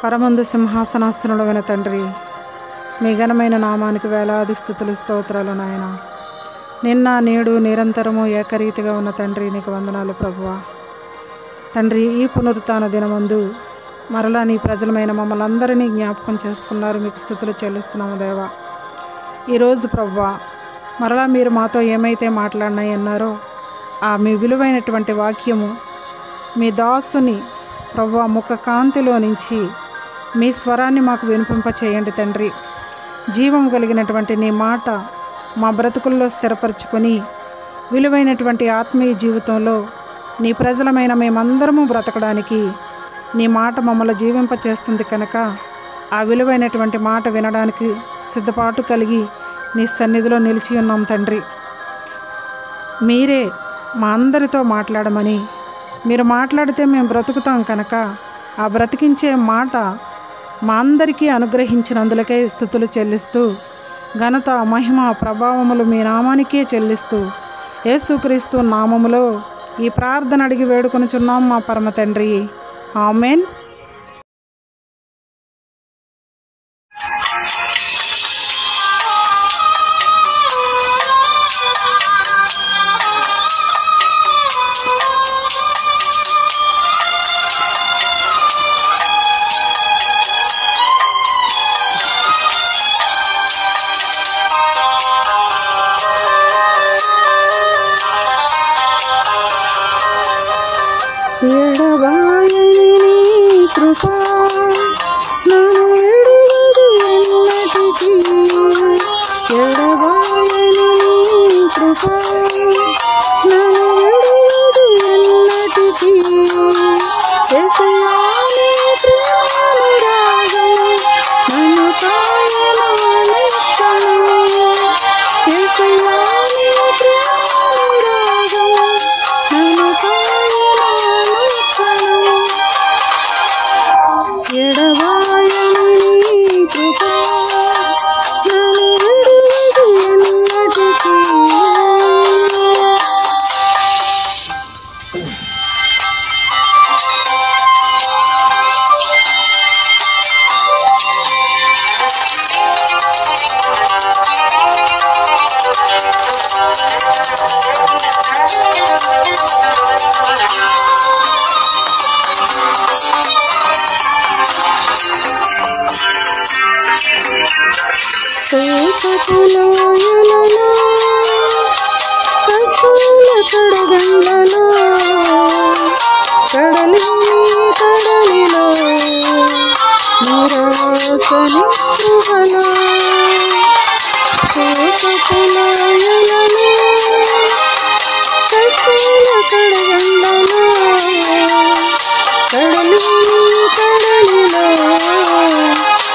పరమందు సింహాసనాసనుడైన తండ్రి, మీ ఘనమైన నామానికి వేలాది స్తుతులు స్తోత్రాలు నాయన. నిన్న నేడు నిరంతరము ఏకరీతిగా ఉన్న తండ్రి, నీకు వందనాలు ప్రభువా. తండ్రి, ఈ పునరుత్థాన దినమందు మరలా నీ ప్రజలమైన మమ్మల్ని అందరినీ జ్ఞాపకం చేసుకున్నారు. మీకు స్తుతులు చెల్లిస్తున్నాము దేవా. ఈరోజు ప్రభువా, మరలా మీరు మాతో ఏమైతే మాట్లాడినాయి అన్నారో ఆ మీ విలువైనటువంటి వాక్యము మీ దాసుని ప్రభువా ముఖ కాంతిలో నుంచి మీ స్వరాన్ని మాకు వినిపింపచేయండి తండ్రి. జీవం కలిగినటువంటి నీ మాట మా బ్రతుకుల్లో స్థిరపరచుకొని విలువైనటువంటి ఆత్మీయ జీవితంలో నీ ప్రజలమైన మేమందరము బ్రతకడానికి నీ మాట మమ్మల్ని జీవింపచేస్తుంది కనుక ఆ విలువైనటువంటి మాట వినడానికి సిద్ధపాటు కలిగి నీ సన్నిధిలో నిలిచి ఉన్నాం తండ్రి. మీరే మా అందరితో మాట్లాడమని, మీరు మాట్లాడితే మేము బ్రతుకుతాం కనుక ఆ బ్రతికించే మాట మా అందరికీ అనుగ్రహించినందులకే స్తుతులు చెల్లిస్తూ, ఘనత మహిమ ప్రభావములు మీ నామానికే చెల్లిస్తూ, యేసుక్రీస్తు నామములో ఈ ప్రార్థన అడిగి వేడుకొనుచున్నాం మా పరమ తండ్రి. ఆమేన్. ఎడబాయని నీ కృపా నన్ను విడువదు ఎన్నటికీ. ఎడబాయని నీ కృపా నన్ను విడువదు ఎన్నటికీ. యేసయ్యా నీ ప్రేమానురాగం నన్ను కాయను నిత్యము. యేసయ్యా నీ ప్రేమానురాగం నన్ను కాయను. ఎడబాయని నీ కృపా నన్ను విడువదు ఎన్నటికీ. కోపకులోయలలో కష్టాల కడగండ్లలో కడలి కడలిలో నిరాశ నిస్పృహలో. కోపకులోయలలో కష్టాల కడగండ్లలో కడలి కడలిలో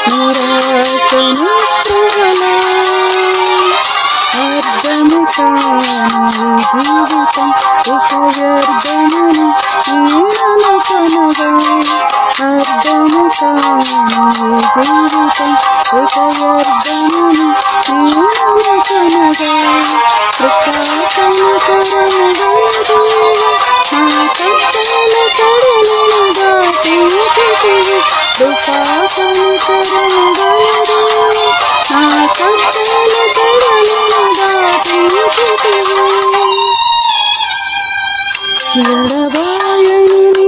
నిరాశ నిస్పృహలో. అర్థము కాని జీవితం ఒక వ్యర్థమని నేననుకొనగా. అర్థము కాని జీవితం ఒక వ్యర్థమని నేననుకొనగా. కృపాకనికరముగా నా కష్టాల కడలిని దాటించితివి. కృపాకనికరముగా నా కష్టాల కడలిని దాటించితివి. ఎడబాయని నీ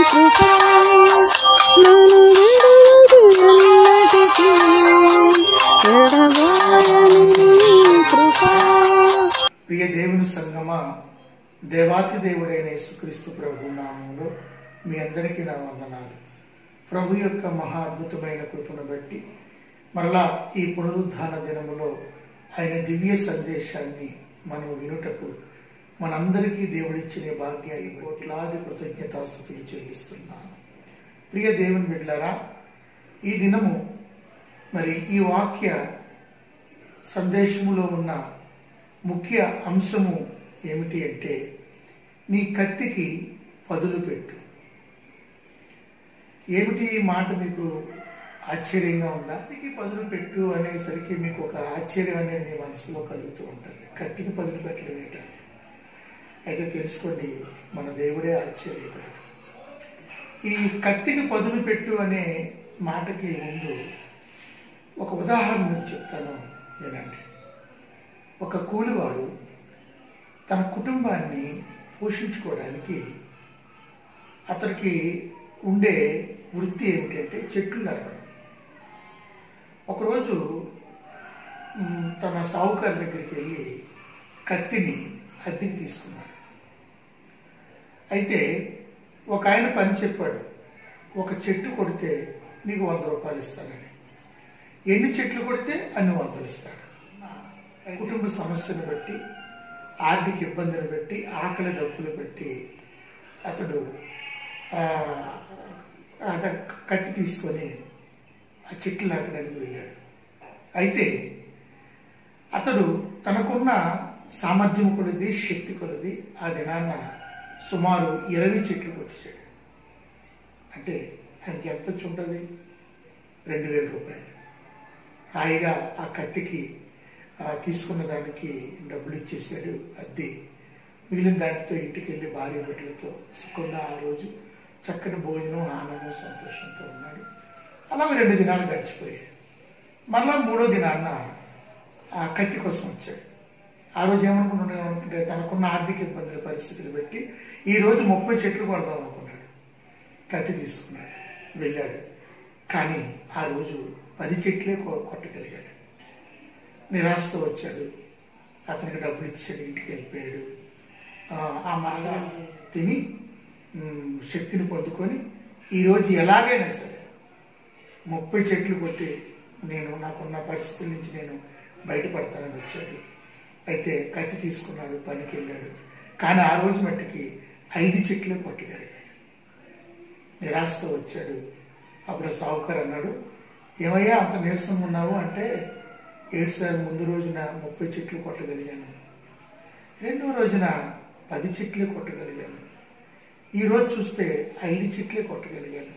కృపా నన్ను విడువదు ఎన్నటికీ. ఎడబాయని నీ కృపా. ప్రియ దేవుని సంగమా, దేవాతి దేవుడైన యేసుక్రీస్తు ప్రభు నామములో మీ అందరికీ నా వందనాలు. ప్రభు యొక్క మహా అద్భుతమైన కృపను బట్టి మరలా ఈ పునరుద్ధాన దినములో ఆయన దివ్య సందేశాన్ని మనం వినుటకు మనందరికీ దేవుడిచ్చిన భాగ్యాన్ని కోట్లాది కృతజ్ఞతాస్తుతులు చెల్లిస్తున్నాను. ప్రియ దేవుని బిడ్డలారా, ఈ దినము మరి ఈ వాక్య సందేశములో ఉన్న ముఖ్య అంశము ఏమిటి అంటే, నీ కత్తికి పదులు పెట్టు. ఏమిటి ఈ మాట మీకు ఆశ్చర్యంగా ఉందా? కత్తికి పదులు పెట్టు అనేసరికి మీకు ఒక ఆశ్చర్యం అనేది మీ మనసులో కలుగుతూ ఉంటుంది. కత్తికి పదులు పెట్టడం ఏంటని అయితే తెలుసుకోండి, మన దేవుడే ఆశ్చర్యపడు. ఈ కత్తికి పదులు పెట్టు అనే మాటకి ముందు ఒక ఉదాహరణ మీకు చెప్తాను వినండి. ఒక కూలివాడు తన కుటుంబాన్ని పోషించుకోవడానికి అతనికి ఉండే వృత్తి ఏమిటంటే చెట్లు నరకడం. ఒకరోజు తన సావుకారు దగ్గరికి వెళ్ళి కత్తిని అద్దెకి తీసుకున్నాడు. అయితే ఒక ఆయన పని చెప్పాడు, ఒక చెట్టు కొడితే నీకు 100 రూపాయలు ఇస్తానని. ఎన్ని చెట్లు కొడితే అన్ని 100 ఇస్తాడు. కుటుంబ సమస్యను బట్టి, ఆర్థిక ఇబ్బందులు బట్టి, ఆకలి దప్పులు బట్టి అతడు కత్తి తీసుకొని ఆ చెట్లు నరకడానికి వెళ్ళాడు. అయితే అతడు తనకున్న సామర్థ్యం కొలది, శక్తి కొలది ఆ దినాన్న సుమారు 20 చెట్లు కొట్టేశాడు. అంటే ఆయనకి ఎంత వచ్చి ఉంటుంది? 2000 రూపాయలు. హాయిగా ఆ కత్తికి తీసుకున్న దానికి డబ్బులు ఇచ్చేసాడు అద్దె. మిగిలిన దాంట్లో ఇంటికి వెళ్ళి భార్య బిడ్డలతో సుఖంగా ఆ రోజు చక్కటి భోజనం, ఆనందం, సంతోషంతో ఉన్నాడు. అలాగే 2 దినాలు గడిచిపోయాయి. మళ్ళా 3వ దినాన్న ఆ కత్తి కోసం వచ్చాడు. ఆ రోజు ఏమనుకుంటే తనకున్న ఆర్థిక ఇబ్బందుల పరిస్థితులు బట్టి ఈ రోజు 30 చెట్లు కొడదాం అనుకున్నాడు. కత్తి తీసుకున్నాడు, వెళ్ళాడు. కానీ ఆ రోజు 10 చెట్లే కొట్టగలిగాడు. నిరాశతో వచ్చాడు. అతనికి డబ్బులు ఇచ్చాడు, ఇంటికి వెళ్ళిపోయాడు. ఆ మసా తిని శక్తిని పొందుకొని ఈరోజు ఎలాగైనా సరే 30 చెట్లు కొట్టి నాకున్న పరిస్థితుల నుంచి నేను బయటపడతానని వచ్చాడు. అయితే కత్తి తీసుకున్నాడు, పనికి వెళ్ళాడు. కానీ ఆ రోజు మట్టికి 5 చెట్లే కొట్టగలిగాడు. నిరాశతో వచ్చాడు. అప్పుడు సావుకారు అన్నాడు, ఏమయ్యా అంత నీరసంగా ఉన్నావు అంటే, ఏడు సార్ ముందు రోజున 30 చెట్లు కొట్టగలిగాను, 2వ రోజున 10 చెట్లే కొట్టగలిగాను, ఈరోజు చూస్తే 5 చెట్లే కొట్టగలిగాను.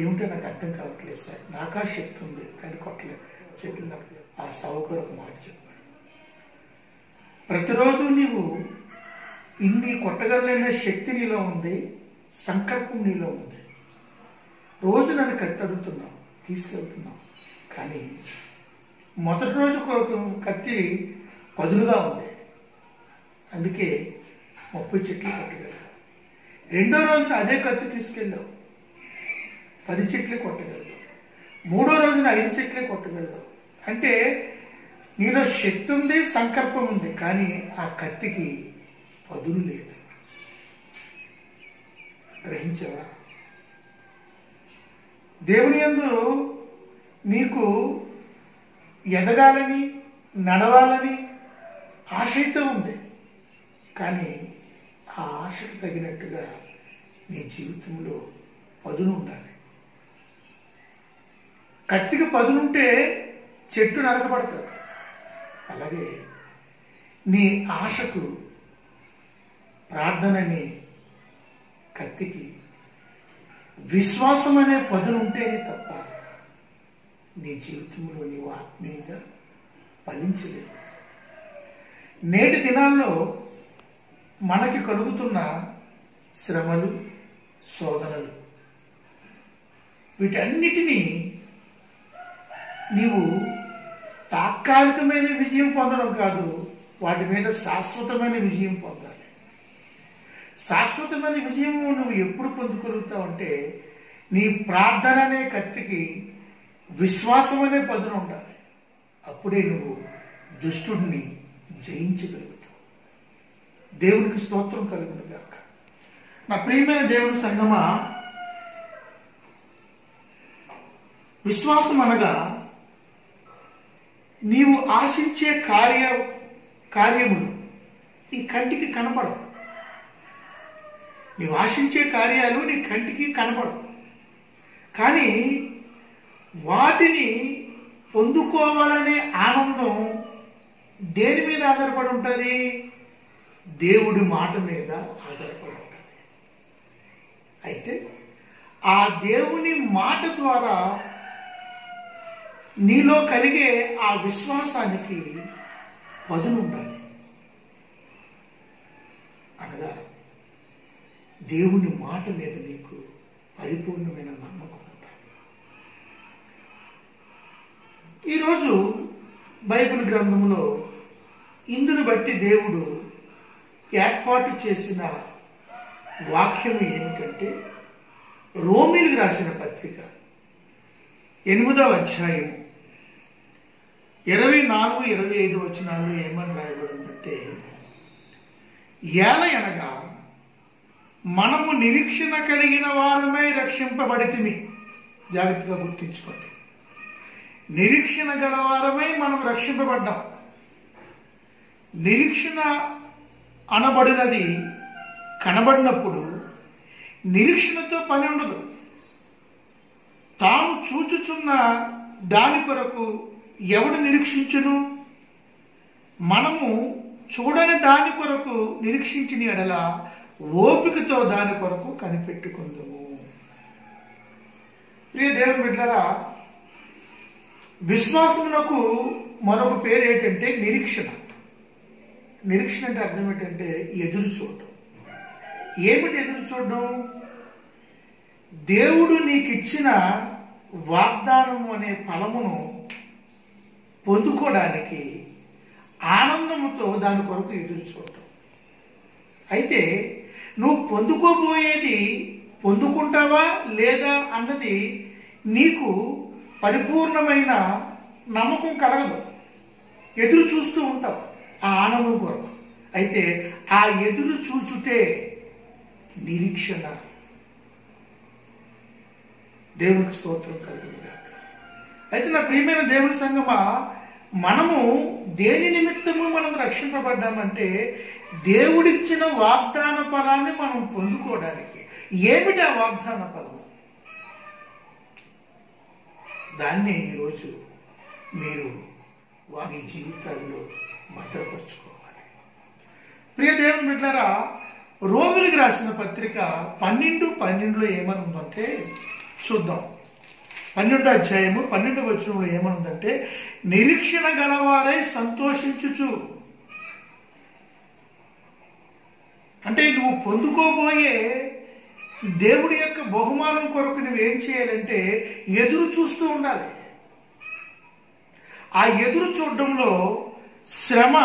ఏమిటో నాకు అర్థం కావట్లేదు సార్, నాకా శక్తి ఉంది కానీ కొట్టలేదు, చెట్లు నాకు. ఆ సావుకారు ఒక మాట చెప్పాడు, ప్రతిరోజు నీవు ఇన్ని కొట్టగలిగిన శక్తి నీలో ఉంది, సంకల్పం నీలో ఉంది. రోజు నన్ను కత్తి అడుగుతున్నావు, తీసుకెళ్తున్నావు. కానీ మొదటి రోజు కత్తి పదులుగా ఉంది, అందుకే 30 చెట్లు కొట్టగలిగావు. 2వ రోజున అదే కత్తి తీసుకెళ్ళావు, 10 చెట్లే కొట్టగలిగావు. 3వ రోజున 5 చెట్లే కొట్టగలిగావు. అంటే నీలో శక్తి ఉంది, సంకల్పం ఉంది, కానీ ఆ కత్తికి పదులు లేదు. గ్రహించావా? దేవుని యందు నీకు ఎదగాలని, నడవాలని ఆశ అయితే ఉంది, కానీ ఆ ఆశకు తగినట్టుగా నీ జీవితంలో పదును ఉండాలి. కత్తికి పదునుంటే చెట్టు నరకబడుతుంది. అలాగే నీ ఆశకు, ప్రార్థనని, కత్తికి విశ్వాసం అనే పదును ఉంటేనే తప్ప నీ జీవితంలో నీవు ఆత్మీయంగా ఫలించలేదు. నేటి దినాల్లో మనకి కలుగుతున్న శ్రమలు, శోధనలు, వీటన్నిటినీ నీవు తాత్కాలికమైన విజయం పొందడం కాదు, వాటి మీద శాశ్వతమైన విజయం పొందాలి. శాశ్వతమైన విజయం నువ్వు ఎప్పుడు పొందుగలుగుతావు అంటే, నీ ప్రార్థన అనే కత్తికి విశ్వాసం అనే పదును ఉండాలి. అప్పుడే నువ్వు దుష్టుడిని జయించగలుగుతావు. దేవునికి స్తోత్రం కలుగును గాక. నా ప్రియమైన దేవుని సంగమా, విశ్వాసం అనగా నీవు ఆశించే కార్యములు నీ కంటికి కనపడవు. నీవు ఆశించే కార్యాలు నీ కంటికి కనపడవు, కానీ వాటిని పొందుకోవాలనే ఆనందం దేని మీద ఆధారపడి ఉంటుంది? దేవుడి మాట మీద ఆధారపడి ఉంటుంది. అయితే ఆ దేవుని మాట ద్వారా నీలో కలిగే ఆ విశ్వాసానికి పదును ఉండాలి. అనగా దేవుని మాట మీద నీకు పరిపూర్ణమైన నమ్మకం ఉండాలి. ఈరోజు బైబిల్ గ్రంథంలో ఇందును బట్టి దేవుడు ఏర్పాటు చేసిన వాక్యం ఏమిటంటే రోమీలకు రాసిన పత్రిక 8వ అధ్యాయం 24-25 వచనాల్లో ఏమని రాయబడిందంటే, ఏలయనగా మనము నిరీక్షణ కలిగిన వారమై రక్షింపబడితిమి. జాగ్రత్తగా గుర్తించుకోండి, నిరీక్షణ గల వారమై మనం రక్షింపబడ్డాం. నిరీక్షణ అనబడినది కనబడినప్పుడు నిరీక్షణతో పని ఉండదు. తాను చూచుచున్న దాని కొరకు ఎవడు నిరీక్షించును? మనము చూడని దాని కొరకు నిరీక్షించిన ఎడల ఓపికతో దాని కొరకు కనిపెట్టుకుందుము. ప్రియ దేవుని బిడ్డలారా, విశ్వాసమునకు మరొక పేరు ఏంటంటే నిరీక్షణ. నిరీక్షణ అంటే అర్థం ఏంటంటే ఎదురు చూడటం. ఏమిటి ఎదురు చూడడం? దేవుడు నీకు ఇచ్చిన వాగ్దానము అనే ఫలమును పొందుకోవడానికి ఆనందముతో దాని కొరకు ఎదురు చూడటం. అయితే నువ్వు పొందుకోబోయేది పొందుకుంటావా లేదా అన్నది నీకు పరిపూర్ణమైన నమ్మకం కలగదు. ఎదురు చూస్తూ ఉంటావు ఆ ఆనందం కొరకు. అయితే ఆ ఎదురు చూచుటే నిరీక్షణ. దేవునికి స్తోత్రం కలుగుతుంది. అయితే నా ప్రియమైన దేవుని సంగమా, మనము దేని నిమిత్తము మనం రక్షింపబడ్డామంటే దేవుడిచ్చిన వాగ్దాన ఫలాన్ని మనం పొందుకోవడానికి. ఏమిటి ఆ వాగ్దాన ఫలము? దాన్ని ఈరోజు మీరు వారి జీవితాల్లో భద్రపరుచుకోవాలి. ప్రియ దేవుని బిడ్డలారా, రోమిలకు రాసిన పత్రిక 12:12 ఏమని ఉందంటే చూద్దాం. 12వ అధ్యాయము 12వ వచనంలో ఏమనుందంటే, నిరీక్షణ గలవారై సంతోషించుచు. అంటే నువ్వు పొందుకోబోయే దేవుడి యొక్క బహుమానం కొరకు నువ్వేం చేయాలంటే ఎదురు చూస్తూ ఉండాలి. ఆ ఎదురు చూడడంలో శ్రమ,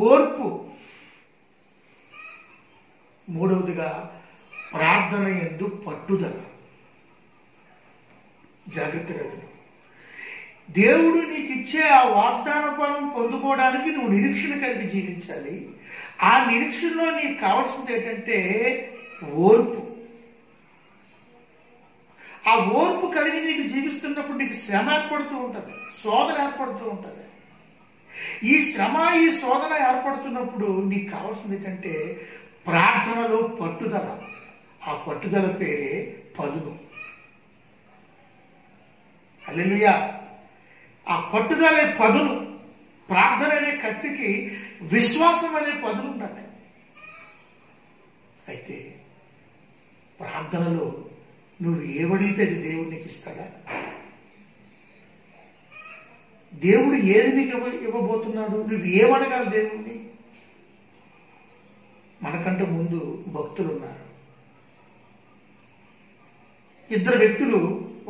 ఓర్పు, మూడవదిగా ప్రార్థన యందు పట్టుదల. జాగ్రత్తగా దేవుడు నీకు ఇచ్చే ఆ వాగ్దాన ఫలం పొందుకోవడానికి నువ్వు నిరీక్షణ కలిగి జీవించాలి. ఆ నిరీక్షణలో నీకు కావాల్సింది ఏంటంటే ఓర్పు. ఆ ఓర్పు కలిగి నీకు జీవిస్తున్నప్పుడు నీకు శ్రమ ఏర్పడుతూ ఉంటుంది, శోధన ఏర్పడుతూ ఉంటుంది. ఈ శ్రమ, ఈ శోధన ఏర్పడుతున్నప్పుడు నీకు కావాల్సింది ఏంటంటే ప్రార్థనలో పట్టుదల. ఆ పట్టుదల పేరే పదును. హల్లెలూయా. ఆ పట్టుదలే పదును. ప్రార్థన అనే కత్తికి విశ్వాసం అనే పదును ఉండాలి. అయితే ప్రార్థనలో నువ్వు ఏమడిగితే అది దేవుడు నీకు ఇస్తాడా? దేవుడు ఏది నీకు ఇవ్వబోతున్నాడు? నువ్వు ఏమడగాలి దేవుణ్ణి? మనకంటే ముందు భక్తులు ఉన్నారు. ఇద్దరు వ్యక్తులు,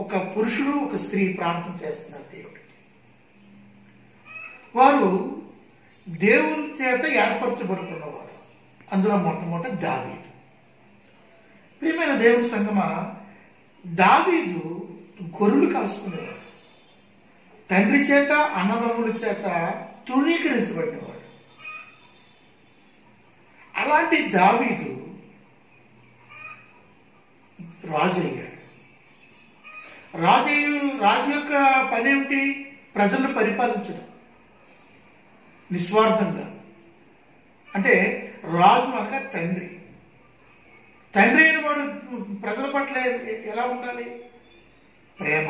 ఒక పురుషుడు ఒక స్త్రీ ప్రార్థన చేస్తున్నారు దేవుడికి. వారు దేవుని చేత ఏర్పరచబడుతున్నవారు. అందులో మొట్టమొదట దావీదు. ప్రియమైన దేవుని సంగమా, దావీదు గొర్రెలు కాసుకునేవాడు. తండ్రి చేత, అన్నదమ్ముల చేత తృణీకరించబడినవాడు. అలాంటి దావీదు రాజు అయ్యాడు. రాజు యొక్క పని ఏమిటి? ప్రజలను పరిపాలించడం నిస్వార్థంగా. అంటే రాజు అనగా తండ్రి. తండ్రి అయిన వాడు ప్రజల పట్ల ఎలా ఉండాలి? ప్రేమ,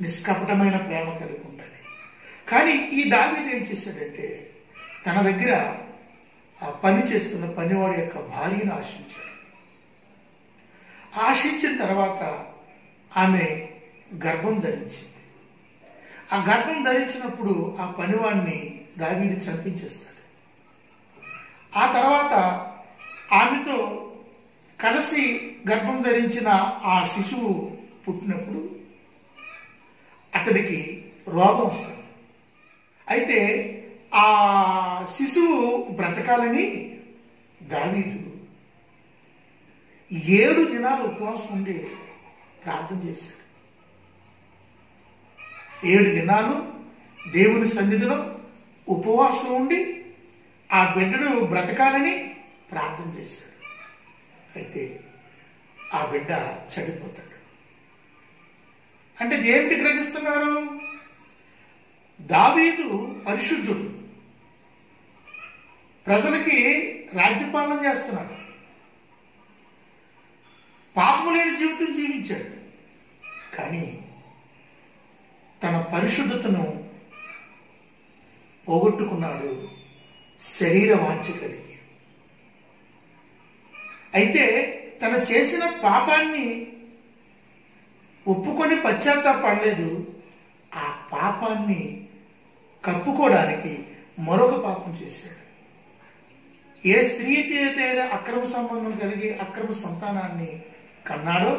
నిష్కపటమైన ప్రేమ కలిగి ఉండాలి. కానీ ఈ దావీదు ఏం చేశాడంటే తన దగ్గర పని చేస్తున్న పనివాడి యొక్క భార్యను ఆశించాడు. ఆశించిన తర్వాత ఆమె గర్భం ధరించింది. ఆ గర్భం ధరించినప్పుడు ఆ పనివాడిని దావీదు చంపించేస్తాడు. ఆ తర్వాత ఆమెతో కలిసి గర్భం ధరించిన ఆ శిశువు పుట్టినప్పుడు అతడికి రోగం వస్తుంది. అయితే ఆ శిశువు బ్రతకాలని దావీదు 7 దినాలు ఉపవాసం ఉండి ప్రార్థన చేశాడు. 7 దినాలు దేవుని సన్నిధిలో ఉపవాసం ఉండి ఆ బిడ్డను బ్రతకాలని ప్రార్థన చేశాడు. అయితే ఆ బిడ్డ చనిపోతాడు. అంటే దేనికి గ్రహిస్తున్నారు? దావీదు పరిశుద్ధుడు, ప్రజలకి రాజ్యపాలన చేస్తున్నాడు, పాపము లేని జీవితం జీవించాడు. కానీ తన పరిశుద్ధతను పోగొట్టుకున్నాడు శరీర వాంఛ కలిగి. అయితే తను చేసిన పాపాన్ని ఒప్పుకొని పశ్చాత్తాపడలేదు. ఆ పాపాన్ని కప్పుకోవడానికి మరొక పాపం చేశాడు. ఏ స్త్రీ అయితే అక్రమ సంబంధం కలిగి అక్రమ సంతానాన్ని కన్నాడో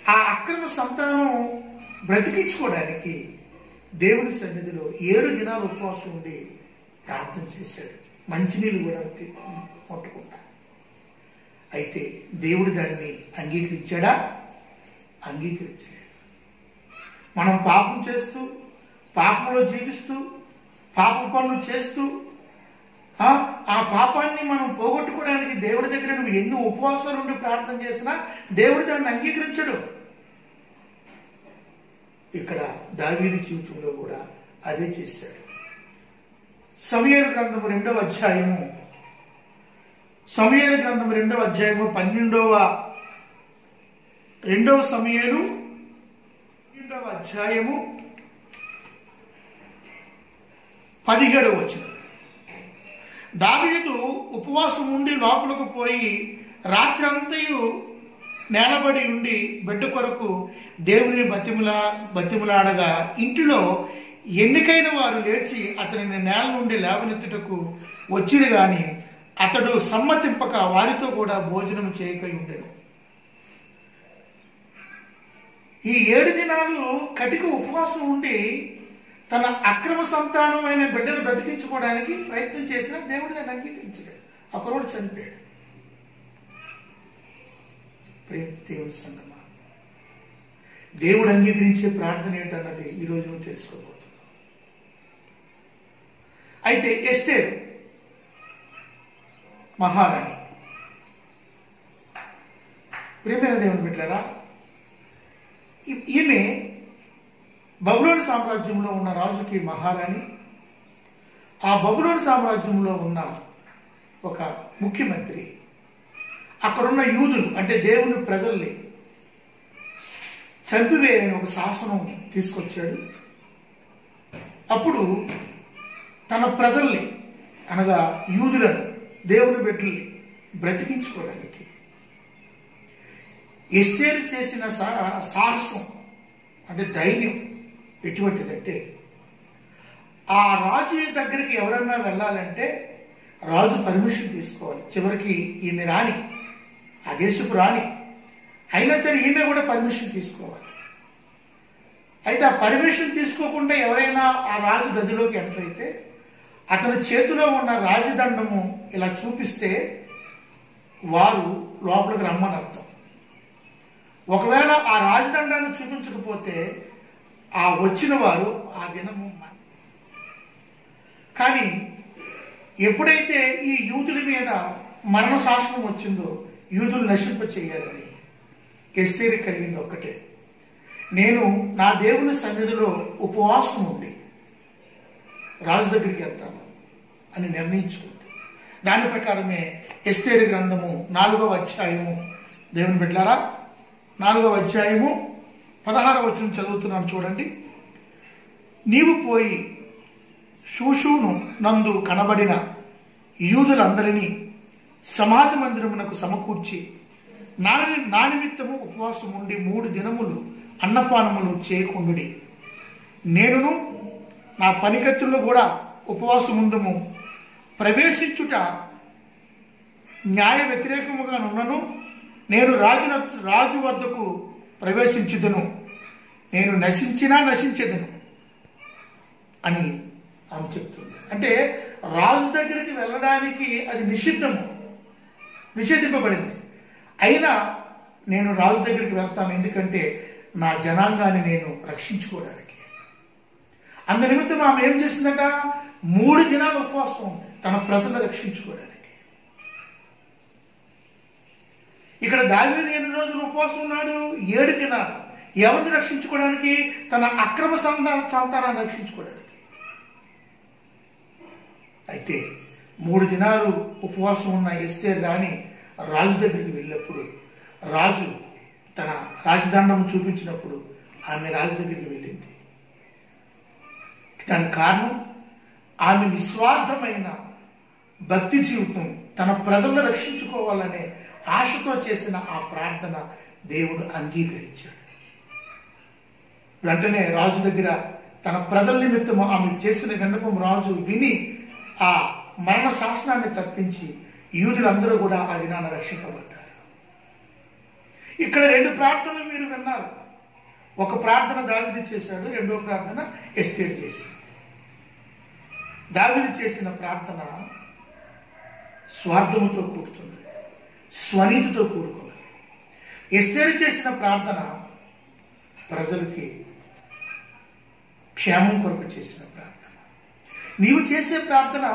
ఆ అక్రమ సంతానం బ్రతికించుకోవడానికి దేవుని సన్నిధిలో 7 దినాలు ఉపవాసం ఉండి ప్రార్థన చేశాడు. మంచినీళ్ళు కూడా ముట్టుకుంటా. అయితే దేవుడు దాన్ని అంగీకరించాడా? అంగీకరించలేదు. మనం పాపం చేస్తూ, పాపంలో జీవిస్తూ, పాప పనులు చేస్తూ ఆ పాపాన్ని మనం పోగొట్టుకోవడానికి దేవుడి దగ్గర నువ్వు ఎన్ని ఉపవాసాలు ఉండి ప్రార్థన చేసినా దేవుడు దాన్ని అంగీకరించడు. ఇక్కడ దావీదు జీవితంలో కూడా అదే చేశాడు. సమూయేలు గ్రంథము 2వ అధ్యాయము 2వ సమూయేలు 2వ అధ్యాయము 17వ వచనం. దావీదు ఉపవాసం ఉండి లోపలకు పోయి రాత్రంతయు నేలబడి ఉండి బిడ్డ కొరకు దేవుని బతిములాడగా ఇంటిలో ఎన్నికైన వారు లేచి అతనిని నేల నుండి లేవనెత్తుటకు వచ్చిరు గాని అతడు సమ్మతింపక వారితో కూడా భోజనం చేయక ఉండెను. ఈ 7 దినాలు కటిక ఉపవాసం ఉండి తన అక్రమ సంతానమైన బిడ్డను బ్రతికించుకోవడానికి ప్రయత్నం చేసినా దేవుడు దాన్ని అంగీకరించలేదు. ఒకరోజు చనిపోయాడు. ప్రేమ దేవుని సంగమా, దేవుడు అంగీకరించే ప్రార్థన ఏంటన్నది ఈరోజు నువ్వు తెలుసుకోబోతున్నావు. అయితే ఎస్తేరు మహారాణి, ప్రియమైన దేవుని బిడ్డలారా, ఈమె బబులోను సామ్రాజ్యంలో ఉన్న రాజుకి మహారాణి. ఆ బబులోను సామ్రాజ్యంలో ఉన్న ఒక ముఖ్యమంత్రి అక్కడున్న యూదులు అంటే దేవుని ప్రజల్ని చంపివేయని ఒక శాసనం తీసుకొచ్చాడు. అప్పుడు తన ప్రజల్ని అనగా యూదులను, దేవుని బిడ్డల్ని బ్రతికించుకోవడానికి ఎస్తేరు చేసిన సాహసం అంటే ధైర్యం ఎటువంటిదంటే, ఆ రాజు దగ్గరికి ఎవరన్నా వెళ్ళాలంటే రాజు పర్మిషన్ తీసుకోవాలి. చివరికి ఈమె రాణి, ఆ దేశపు రాణి అయినా సరే ఈమె కూడా పర్మిషన్ తీసుకోవాలి. అయితే ఆ పర్మిషన్ తీసుకోకుండా ఎవరైనా ఆ రాజు గదిలోకి ఎంటర్ అయితే అతని చేతిలో ఉన్న రాజదండము ఇలా చూపిస్తే వారు లోపలికి రమ్మని అర్థం. ఒకవేళ ఆ రాజదండాన్ని చూపించకపోతే ఆ వచ్చిన వారు ఆ దినము. కానీ ఎప్పుడైతే ఈ యూదుల మీద మరణ శాసనం వచ్చిందో, యూదులు నశింప చేయాలని ఎస్తేరు కలిగింది ఒక్కటే, నేను నా దేవుని సన్నిధిలో ఉపవాసం ఉండి రాజు దగ్గరికి వెళ్తాను అని నిర్ణయించుకుంది. దాని ప్రకారమే ఎస్తేరు గ్రంథము 4వ అధ్యాయము, దేవుని బిడ్డలారా 4వ అధ్యాయము 16వ వచనం చదువుతున్నాను చూడండి. నీవు పోయి షూషును నందు కనబడిన యూదులందరినీ సమాజ మందిరమునకు సమకూర్చి నా నిమిత్తము ఉపవాసం ఉండి 3 దినములు అన్నపానములు చేయకుండుడి. నేనును నా పనికత్తుల్లో కూడా ఉపవాసం ఉండము. ప్రవేశించుట న్యాయ వ్యతిరేకముగా నున్నను నేను రాజు వద్దకు ప్రవేశించుదను. నేను నశించినా నశించదును అని ఆమె చెప్తుంది. అంటే రాజు దగ్గరికి వెళ్ళడానికి అది నిషేధింపబడింది. అయినా నేను రాజు దగ్గరికి వెళ్తాను, ఎందుకంటే నా జనాంగాన్ని నేను రక్షించుకోవడానికి. అందు నిమిత్తం ఆమె ఏం చేసిందట, 3 దినాలు ఉపవాసం ఉంది తన ప్రజలను రక్షించుకోవడానికి. ఇక్కడ దావీదు ఎన్ని రోజులు ఉపవాసం ఉన్నాడు? 7 దినాలు. ఎవరిని రక్షించుకోవడానికి? తన అక్రమ సంతానాన్ని రక్షించుకోవడానికి. అయితే 3 దినాలు ఉపవాసం ఉన్న ఎస్తేరు రాణి రాజు దగ్గరికి వెళ్ళినప్పుడు, రాజు తన రాజదండం చూపించినప్పుడు ఆమె రాజు దగ్గరికి వెళ్ళింది. దానికి కారణం ఆమె నిస్వార్థమైన భక్తి జీవితం, తన ప్రజలను రక్షించుకోవాలనే ఆశతో చేసిన ఆ ప్రార్థన దేవుడు అంగీకరించాడు. వెంటనే రాజు దగ్గర తన ప్రజల నిమిత్తం ఆమె చేసిన విన్నపం రాజు విని ఆ మరణ శాసనాన్ని తప్పించి యూదులందరూ కూడా ఆ దినాన రక్షింపబడ్డారు. ఇక్కడ 2 ప్రార్థనలు మీరు విన్నారు. ఒక ప్రార్థన దావీదు చేశాడు, రెండో ప్రార్థన ఎస్తేరు చేశాడు. దావీదు చేసిన ప్రార్థన స్వార్థముతో కూడుతున్నది, స్వనీతితో కూడుకున్నది. ఎస్తేరు చేసిన ప్రార్థన ప్రజలకి క్షేమం కొరకు చేసిన ప్రార్థన. నీవు చేసే ప్రార్థన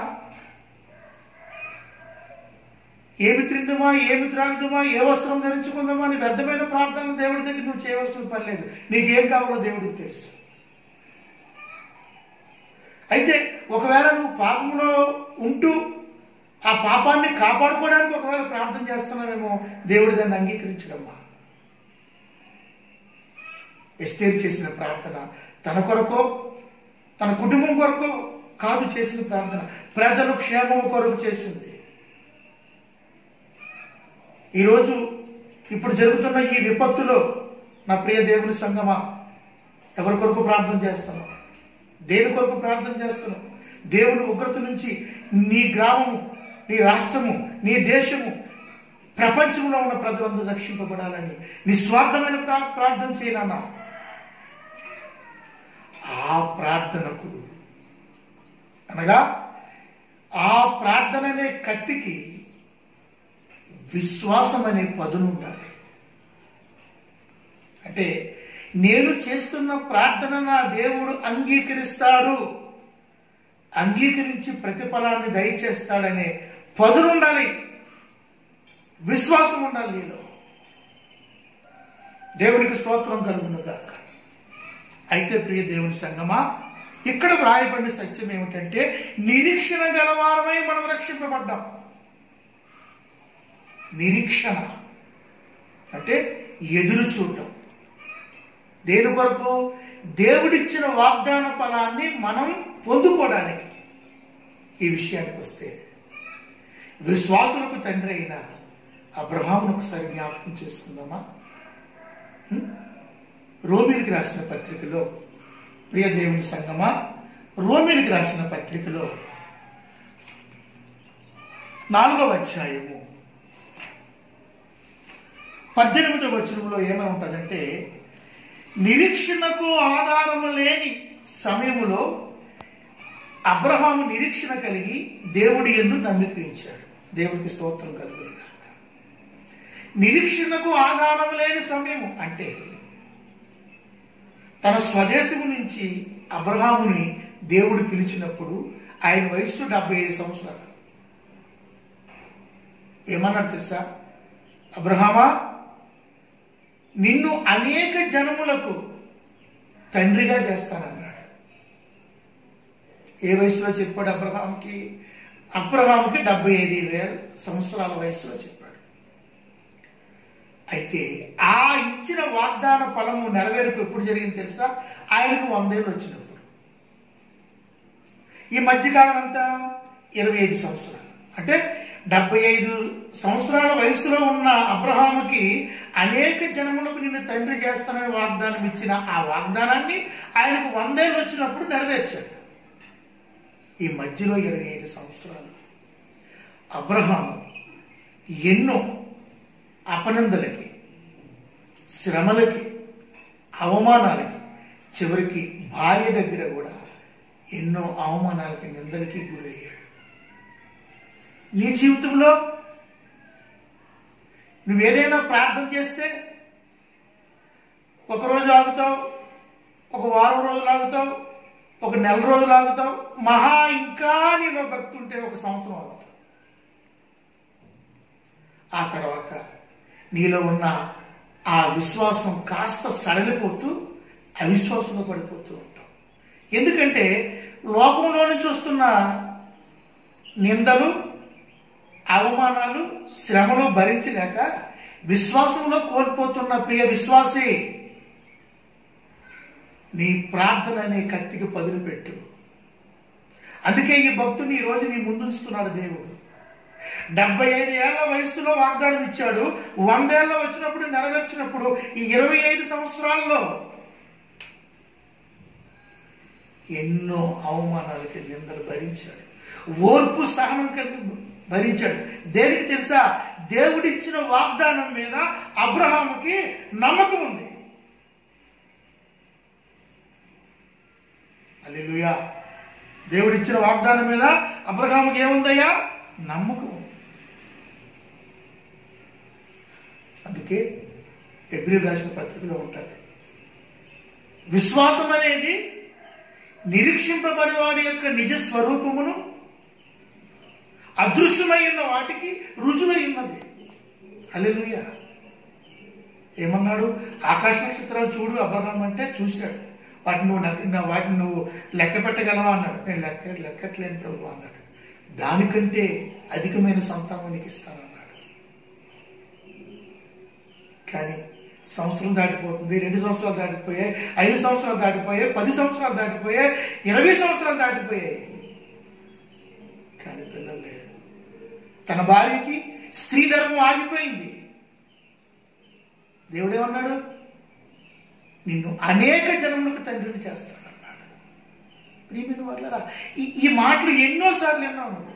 ఏమి తిందుమా, ఏమి త్రాగుదామా, ఏ వస్త్రం ధరించుకుందామా అని వ్యర్థమైన ప్రార్థన దేవుడి దగ్గర నువ్వు చేయవలసిన పని లేదు. నీకేం కావాలో దేవుడికి తెలుసు. అయితే ఒకవేళ నువ్వు పాపంలో ఉంటూ ఆ పాపాన్ని కాపాడుకోవడానికి ఒకవేళ ప్రార్థన చేస్తున్నావేమో, దేవుడి దాన్ని అంగీకరించడమ్మా. ఎస్తేరు చేసిన ప్రార్థన తన కొరకో తన కుటుంబం కొరకో కాదు చేసిన ప్రార్థన, ప్రజలు క్షేమం కొరకు చేసింది. ఈరోజు ఇప్పుడు జరుగుతున్న ఈ విపత్తులో నా ప్రియ దేవుని సంగమా, ఎవరి కొరకు ప్రార్థన చేస్తున్నావు? దేని కొరకు ప్రార్థన చేస్తున్నావు? దేవుని ఉగ్రత నుంచి నీ గ్రామము, నీ రాష్ట్రము, నీ దేశము, ప్రపంచంలో ఉన్న ప్రజలందరూ రక్షింపబడాలని నిస్వార్థమైన ప్రార్థన చేయనన్నా. ఆ ప్రార్థనకు అనగా ఆ ప్రార్థన అనే కత్తికి విశ్వాసం అనే పదును ఉండాలి. అంటే నేను చేస్తున్న ప్రార్థన నా దేవుడు అంగీకరిస్తాడు, అంగీకరించి ప్రతిఫలాన్ని దయచేస్తాడనే పదును ఉండాలి, విశ్వాసం ఉండాలి నీలో. దేవునికి స్తోత్రం కలుగును గాక. అయితే ప్రియ దేవుని సంగమా, ఇక్కడ వ్రాయబడిన సత్యం ఏమిటంటే, నిరీక్షణ గలవారమై మనం రక్షింపబడ్డాం. నిరీక్షణ అంటే ఎదురు చూడటం. దేని కొరకు? దేవుడిచ్చిన వాగ్దాన ఫలాన్ని మనం పొందుకోవడానికి. ఈ విషయానికి వస్తే విశ్వాసులకు తండ్రి అయిన అబ్రహామును ఒకసారి జ్ఞాపకం చేసుకుందామా? రోమీయులకు రాసిన పత్రికలో, ప్రియ దేవుని సంగమా, రోమీయులకు రాసిన పత్రికలో 4వ అధ్యాయము 18వ వచనంలో ఏమని ఉంటుందంటే, నిరీక్షణకు ఆధారము లేని సమయములో అబ్రహాము నిరీక్షణ కలిగి దేవుడి యందు నమ్మిక ఉంచాడు. దేవునికి స్తోత్రం కలుగును గాక. నిరీక్షణకు ఆధారం లేని సమయము అంటే తన స్వదేశము నుంచి అబ్రహాముని దేవుడు పిలిచినప్పుడు ఆయన వయస్సు 75 సంవత్సరాలు. ఏమన్నాడు తెలుసా? అబ్రహామా, నిన్ను అనేక జనములకు తండ్రిగా చేస్తానన్నాడు. ఏ వయసులో చెప్పాడు అబ్రహాముకి? అబ్రహాముకి 75,000 సంవత్సరాల వయసులో చెప్పాడు. అయితే ఆ ఇచ్చిన వాగ్దాన ఫలము నెరవేర్పు ఎప్పుడు జరిగింది తెలుసా? ఆయనకు 100 ఏళ్ళు వచ్చినప్పుడు. ఈ మధ్యకాలం అంతా 25 సంవత్సరాలు. అంటే 75 సంవత్సరాల వయసులో ఉన్న అబ్రహాముకి అనేక జనములకు నిన్ను తండ్రి చేస్తానని వాగ్దానం ఇచ్చిన ఆ వాగ్దానాన్ని ఆయనకు 100 ఏళ్ళు వచ్చినప్పుడు నెరవేర్చాడు. ఈ మధ్యలో 25 సంవత్సరాలు అబ్రహాము ఎన్నో అపనందలకి, శ్రమలకి, అవమానాలకి, చివరికి భార్య దగ్గర కూడా ఎన్నో అవమానాలకి నిందలకి గురయ్యాడు. నీ జీవితంలో నువ్వేదైనా ప్రార్థన చేస్తే ఒకరోజు ఆగుతావు, ఒక వారం రోజులు ఆగుతావు, ఒక నెల రోజులు ఆగుతావు, మహా ఇంకా నీలో భక్తి ఉంటే ఒక సంవత్సరం ఆగుతావు. ఆ తర్వాత నీలో ఉన్న ఆ విశ్వాసం కాస్త సడలిపోతూ అవిశ్వాసంలో పడిపోతూ ఉంటావు. ఎందుకంటే లోకంలో నుంచి వస్తున్న నిందలు, అవమానాలు, శ్రమలు భరించలేక విశ్వాసంలో కోల్పోతున్న ప్రియ విశ్వాసి, నీ ప్రార్థన అనే కత్తికి పదును పెట్టు. అందుకే ఈ భక్తుని ఈ రోజు నీ ముందుస్తున్నాడు దేవుడు. 75 ఏళ్ల వయసులో వాగ్దానం ఇచ్చాడు. 100 ఏళ్ళ వచ్చినప్పుడు నెరవేర్చినప్పుడు ఈ 25 సంవత్సరాల్లో ఎన్నో అవమానాలకి నిందలు భరించాడు. ఓర్పు సహనం కలిగి భరించాడు. దేనికి తెలుసా? దేవుడిచ్చిన వాగ్దానం మీద అబ్రహాముకి నమ్మకం ఉంది. హల్లెలూయా. దేవుడిచ్చిన వాగ్దానం మీద అబ్రహాముకి ఏముందయ్యా? నమ్మకం. అందుకే హెబ్రీయులకు రాసిన పత్రికలో ఉంటుంది, విశ్వాసం అనేది నిరీక్షింపబడే వాడి యొక్క నిజ స్వరూపమును అదృశ్యమైన వాటికి రుజువై ఉన్నది. హల్లెలూయా. ఏమన్నాడు? ఆకాశ నక్షత్రాలు చూడు అబ్రహాం అంటే చూశాడు. వాటిని నువ్వు లెక్క పెట్టగలవా అన్నాడు. నేను లెక్కట్లేని ప్రభు అన్నాడు. దానికంటే అధికమైన సంతానం నీకు ఇస్తానన్నాడు. కానీ సంవత్సరం దాటిపోతుంది, 2 సంవత్సరాలు దాటిపోయాయి, 5 సంవత్సరాలు దాటిపోయాయి, 10 సంవత్సరాలు దాటిపోయాయి, 20 సంవత్సరాలు దాటిపోయాయి. కానీ పిల్లలు లేరు. తన భార్యకి స్త్రీ ధర్మం ఆగిపోయింది. దేవుడేమన్నాడు? నిన్ను అనేక జనములకు తండ్రిని చేస్తానన్నాడు. ప్రియమైన వాళ్ళరా, ఈ మాటలు ఎన్నోసార్లు విన్నావు నువ్వు.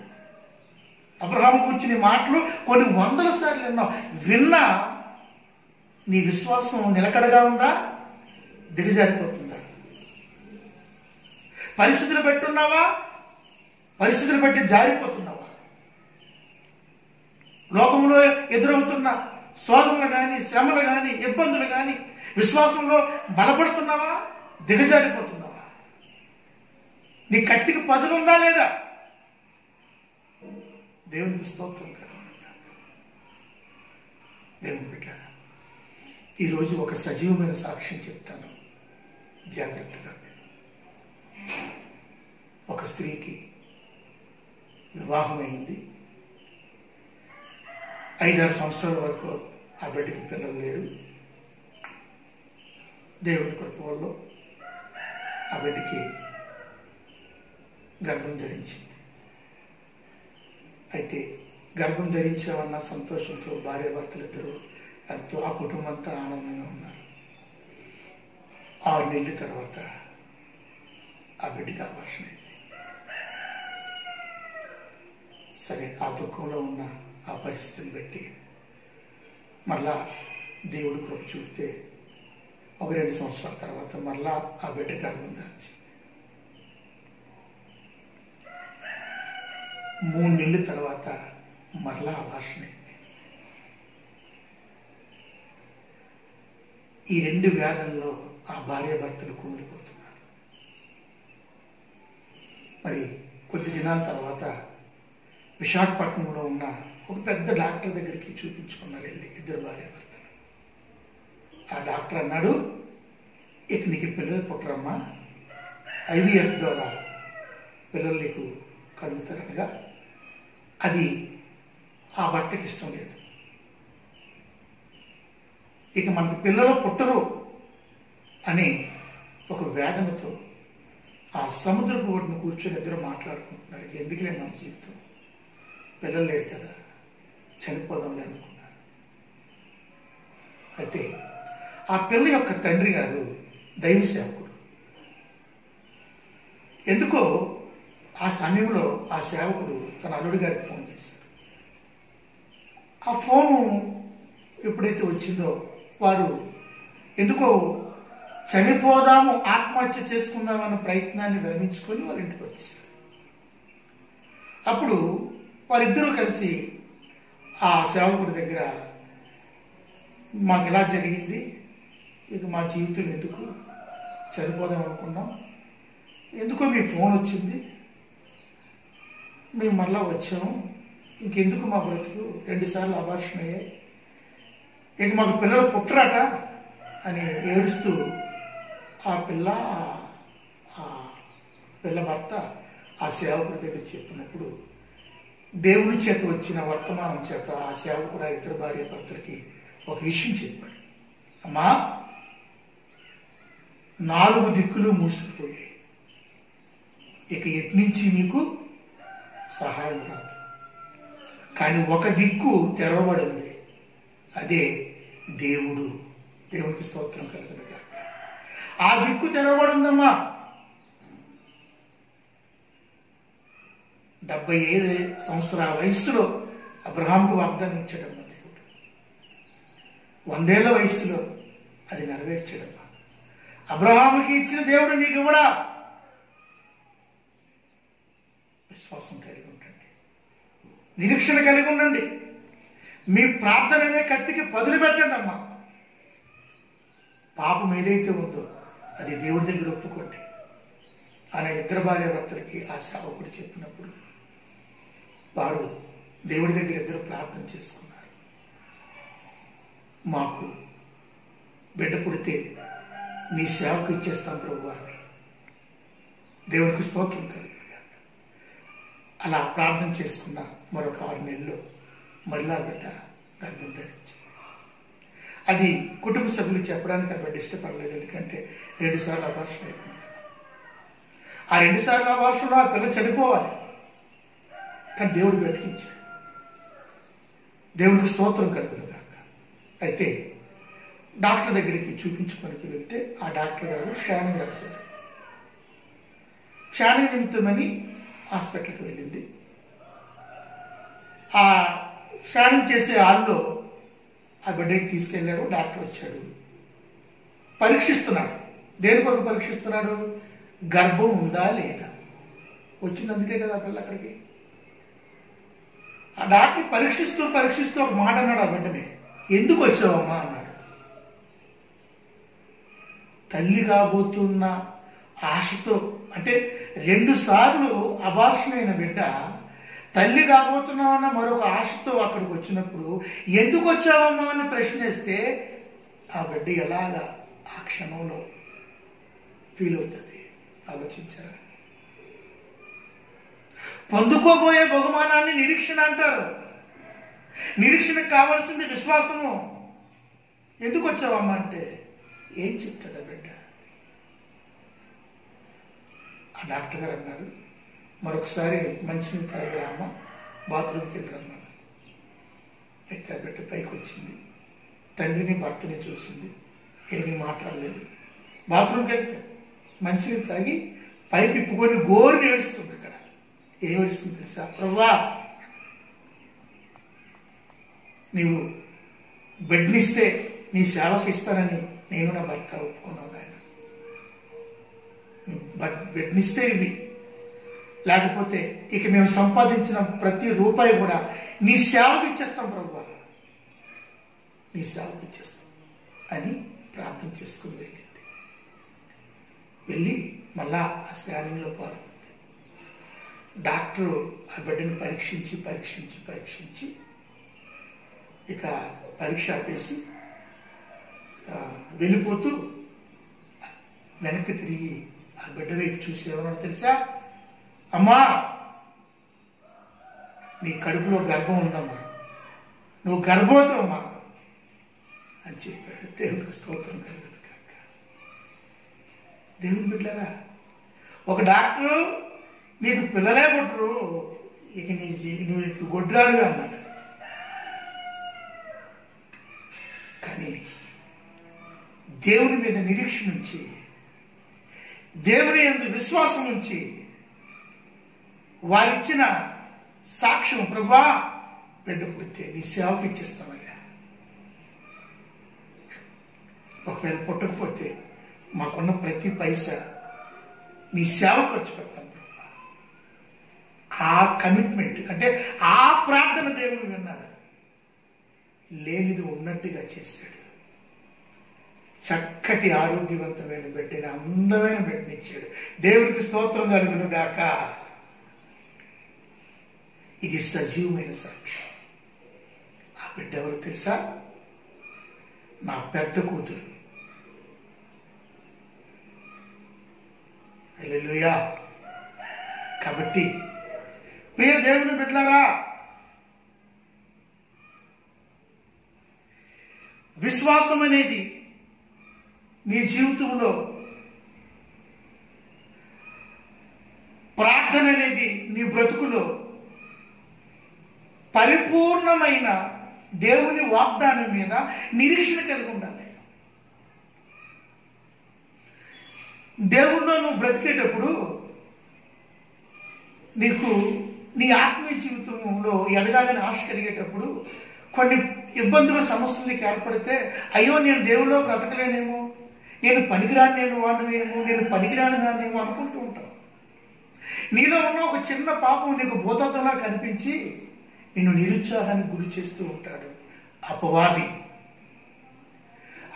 అబ్రహాము కూర్చుని మాటలు కొన్ని 100 సార్లు విన్నావు. విన్నా నీ విశ్వాసం నిలకడగా ఉందా? దిగజారిపోతుందా? పరిస్థితులు పెట్టున్నావా? పరిస్థితులు బట్టి జారిపోతున్నావా? లోకంలో ఎదురవుతున్న శోధనలు కానీ, శ్రమలు కానీ, ఇబ్బందులు కానీ విశ్వాసంలో బలపడుతున్నావా? దిగజారిపోతున్నావా? నీ కత్తికి పదులు ఉందా లేదా? దేవునికి స్తోత్రం కదా. దేవుని బిడ్డ, ఈరోజు ఒక సజీవమైన సాక్ష్యం చెప్తాను, జాగ్రత్తగా. ఒక స్త్రీకి వివాహమైంది. 5-6 సంవత్సరాల వరకు ఆ బిడ్డకి పిల్లలు లేరు. దేవుడి కృపలో ఆ బిడ్డకి గర్భం ధరించింది. అయితే గర్భం ధరించామన్న సంతోషంతో భార్యాభర్తలు ఇద్దరు ఎంతో, ఆ కుటుంబం అంతా ఆనందంగా ఉన్నారు. 6 నెలల తర్వాత ఆ బిడ్డకి అబార్షన్ అయింది. సరే, ఆ దుఃఖంలో ఉన్న ఆ పరిస్థితిని బట్టి మరలా దేవుడు కృప చూస్తే 1-2 సంవత్సరాల తర్వాత మరలా ఆ బిడ్డ గర్భం ధరించింది. 3 నెలల తర్వాత మరలా అబార్షన్ అయింది. ఈ 2 వ్యాధుల్లో ఆ భార్యాభర్తలు కుమిలిపోతున్నారు. మరి కొద్ది దినాల తర్వాత విశాఖపట్నంలో ఉన్న ఒక పెద్ద డాక్టర్ దగ్గరికి చూపించుకున్నారు వెళ్ళి, ఇద్దరు భార్యాభర్తలు. ఆ డాక్టర్ అన్నాడు, ఇక నీకు పిల్లలు పుట్టరమ్మా, ఐవీఎఫ్ ద్వారా పిల్లలు నీకు కలుగుతారనగా అది ఆ భర్తకి ఇష్టం లేదు. ఇక మనకు పిల్లలు పుట్టరు అని ఒక వేదనతో ఆ సముద్రపు ఒడ్డును కూర్చొని ఇద్దరు మాట్లాడుకుంటున్నారు. ఎందుకులే మన జీవితం, పిల్లలు లేరు కదా, చనిపోదాంలే అనుకున్నారు. అయితే ఆ పిల్ల యొక్క తండ్రి గారు దైవ సేవకుడు. ఎందుకో ఆ సమయంలో ఆ సేవకుడు తన అల్లుడి గారికి ఫోన్ చేశారు. ఆ ఫోను ఎప్పుడైతే వచ్చిందో వారు ఎందుకో చనిపోదాము, ఆత్మహత్య చేసుకుందామన్న ప్రయత్నాన్ని విరమించుకొని వాళ్ళ ఇంటికి వచ్చేసారు. అప్పుడు వారిద్దరూ కలిసి ఆ సేవకుడి దగ్గర, మాకు ఇలా జరిగింది, ఇక మా జీవితం ఎందుకు, చనిపోదాం అనుకున్నాం, ఎందుకో మీ ఫోన్ వచ్చింది, మేము మళ్ళా వచ్చాము, ఇంకెందుకు మా బ్రతుకు, 2 సార్లు అబార్షన్ అయ్యాయి, ఇక మాకు పిల్లలు పుట్టరాట అని ఏడుస్తూ ఆ పిల్ల భర్త ఆ సేవకుడి దగ్గర చెప్పినప్పుడు దేవుని చేత వచ్చిన వర్తమానం చేత ఆ సేవకుడు ఆ ఇద్దరు భార్య భర్తలకి ఒక విషయం చెప్పాడు. అమ్మా, 4 దిక్కులు మూసుకుపోయాయి, ఇక ఎట్నుంచి మీకు సహాయం రాదు, కానీ ఒక దిక్కు తెరవబడింది, అదే దేవుడు. దేవునికి స్తోత్రం కలుగును గాక. ఆ దిక్కు తెరవబడిందమ్మా. 75 సంవత్సరాల వయస్సులో అబ్రహాంకు వాగ్దానం ఇచ్చాడమ్మా దేవుడు. 100 ఏళ్ల వయస్సులో అది నెరవేర్చాడమ్మా. అబ్రహాముకి ఇచ్చిన దేవుడు నీకు కూడా విశ్వాసం కలిగి ఉండండి, నిరీక్షణ కలిగి ఉండండి. మీ ప్రార్థన అనే కత్తికి పదులు పెట్టండి అమ్మా. పాపం ఏదైతే ఉందో అది దేవుడి దగ్గర ఒప్పుకోండి అనే ఇద్దరు భార్య భర్తలకి ఆ సేవకుడు చెప్పినప్పుడు వారు దేవుడి దగ్గర ఇద్దరు ప్రార్థన చేసుకున్నారు. మాకు బిడ్డ పుడితే నీ సేవకు ఇచ్చేస్తాం ప్రభు అని. దేవునికి స్తోత్రం కలిగింది. అలా ప్రార్థన చేసుకున్న మరొక 6 నెలల్లో మరలా బిడ్డ గర్భం ధరించి, అది కుటుంబ సభ్యులు చెప్పడానికి ఆ బిడ్డ ఇష్టపడలేదు, ఎందుకంటే 2 సార్లు అబార్షన్ అయిపోయింది. ఆ 2 సార్లు అబార్షన్లో ఆ పిల్ల చనిపోవాలి, కానీ దేవుడు బ్రతికించాడు. దేవుడికి స్తోత్రం కలుగును గాక. అయితే డాక్టర్ దగ్గరికి చూపించుకోనికి వెళ్తే ఆ డాక్టర్ గారు స్కానింగ్ రాశారు. స్కానింగ్ నిమిత్తమని హాస్పిటల్కి వెళ్ళింది. ఆ స్కానింగ్ చేసే హాల్లో ఆ బిడ్డకి తీసుకెళ్లారు. డాక్టర్ వచ్చాడు, పరీక్షిస్తున్నాడు. దేని కొరకు పరీక్షిస్తున్నాడు? గర్భం ఉందా లేదా. వచ్చినందుకే కదా ఆ పిల్ల అక్కడికి. ఆ డాక్టర్ పరీక్షిస్తూ ఒక మాట అన్నాడు ఆ బిడ్డని. ఎందుకు వచ్చావమ్మా అన్నాడు. తల్లి కాబోతున్న ఆశతో, అంటే 2 సార్లు అబార్షన్ అయిన బిడ్డ తల్లి కాబోతున్నామన్న మరొక ఆశతో అక్కడికి వచ్చినప్పుడు ఎందుకు వచ్చావమ్మా అని ప్రశ్నిస్తే ఆ బిడ్డ ఎలాగా ఆ క్షణంలో ఫీల్ అవుతుంది ఆలోచించారా? పొందుకోబోయే బహుమానాన్ని నిరీక్షణ అంటారు. నిరీక్షణకు కావాల్సింది విశ్వాసము. ఎందుకు వచ్చావమ్మా అంటే ఏం చెప్తుందా బిడ్డ? ఆ డాక్టర్ గారు అన్నారు, మరొకసారి మంచినీళ్ళు తాగిరా అమ్మ, బాత్రూమ్కి వెళ్ళరమ్మా. అయితే ఆ బిడ్డ పైకి వచ్చింది, తండ్రిని భర్తని చూసింది, ఏమీ మాట్లాడలేదు. బాత్రూమ్కి వెళ్తే మంచినీళ్ళు తాగి పైకి ఇప్పుకొని గోరుని ఏడుస్తుంది. అక్కడ ఏం ఏడుస్తుంది తెలుసా? ప్రభువా, నీవు బిడ్డనిస్తే నీ సేవకి ఇస్తానని నేను నా భర్త ఒప్పుకున్నాను. ఆయన బిడ్డనిస్తే ఇవి, లేకపోతే ఇక మేము సంపాదించిన ప్రతి రూపాయి కూడా నీ సేవకి ఇచ్చేస్తాం ప్రభువా, నీ సేవకి ఇచ్చేస్తాం అని ప్రార్థన చేసుకుని వెళ్ళింది. వెళ్ళి మళ్ళా ఆ స్కానింగ్లో పాల్గొంది. డాక్టరు ఆ బిడ్డను పరీక్షించి ఇక పరీక్ష ఆపేసి వెళ్ళిపోతూ వెనక్కి తిరిగి ఆ బిడ్డ వైపు చూసి ఏమన్నా తెలుసా? అమ్మా, నీ కడుపులో గర్భం ఉందమ్మా, నువ్వు గర్భవతమ్మా అని చెప్పాడు. దేవుడికి స్తోత్రం కలుగును కాక. దేవుని బిడ్డలారా, ఒక డాక్టరు నీకు పిల్లలే కొట్టరు, ఇక నువ్వు గొడ్రాలుగా అన్నాడు. కానీ దేవుని మీద నిరీక్షణ ఉంచి, దేవుని యందు విశ్వాసం ఉంచి వారిచ్చిన సాక్ష్యం, ప్రభువా బిడ్డ పుడితే నీ సేవకి ఇచ్చేస్తామయ్యా, ఒకవేళ పుట్టకపోతే మాకున్న ప్రతి పైసా నీ సేవ ఖర్చు పెడతాం ప్రభా. ఆ కమిట్మెంట్ అంటే ఆ ప్రార్థన దేవుడు విన్నాడు, లేనిది ఉన్నట్టుగా చేశాడు. చక్కటి ఆరోగ్యవంతమైన బిడ్డని, అందమైన బిడ్డనిచ్చాడు. దేవుడికి స్తోత్రం కలుగును గాక. ఇది సజీవమైన సాక్ష్యం. ఆ బిడ్డ ఎవరు తెలుసా? నా పెద్ద కూతురు. హల్లెలూయా. కాబట్టి ప్రియ దేవుని బిడ్డలారా, విశ్వాసం అనేది నీ జీవితంలో, ప్రార్థన అనేది నీ బ్రతుకులో పరిపూర్ణమైన దేవుని వాగ్దానం మీద నిరీక్షణ కలిగి ఉండాలి. దేవుణ్ణి నువ్వు బ్రతికేటప్పుడు నీకు నీ ఆత్మీయ జీవితంలో ఎదగాలని ఆశ కలిగేటప్పుడు కొన్ని ఇబ్బందుల సమస్యలు నీకు ఏర్పడితే, అయ్యో నేను దేవుడిలో బ్రతకలేనేమో, నేను పనికిరాని నేను వాడినేమో, నేను పనికిరాని దాన్నేమో అనుకుంటూ ఉంటావు. నీలో ఉన్న ఒక చిన్న పాపం నీకు భూతత్వంలా కనిపించి నిన్ను నిరుత్సాహానికి గురి చేస్తూ ఉంటాడు అపవాది.